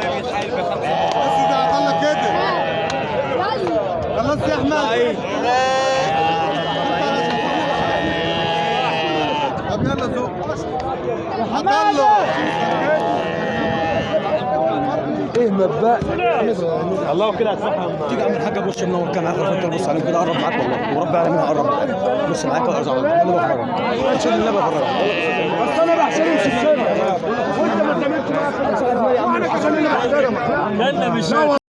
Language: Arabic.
بس ده اقل كده. خلاص يا احمد. طب يلا زوق. هطلع. ايه مبدأ الله كده هتفهم. تيجي اعمل حاجه. بص منور كام اخر فتره. بص عليك كده قرب معاك والله ورب العالمين هقرب معاك. بص معاك وارجع لك انا بفرجك عشان النبي بفرجك. اصل انا بحسبهم في السنه وانت ما تعملش معاك. انا مش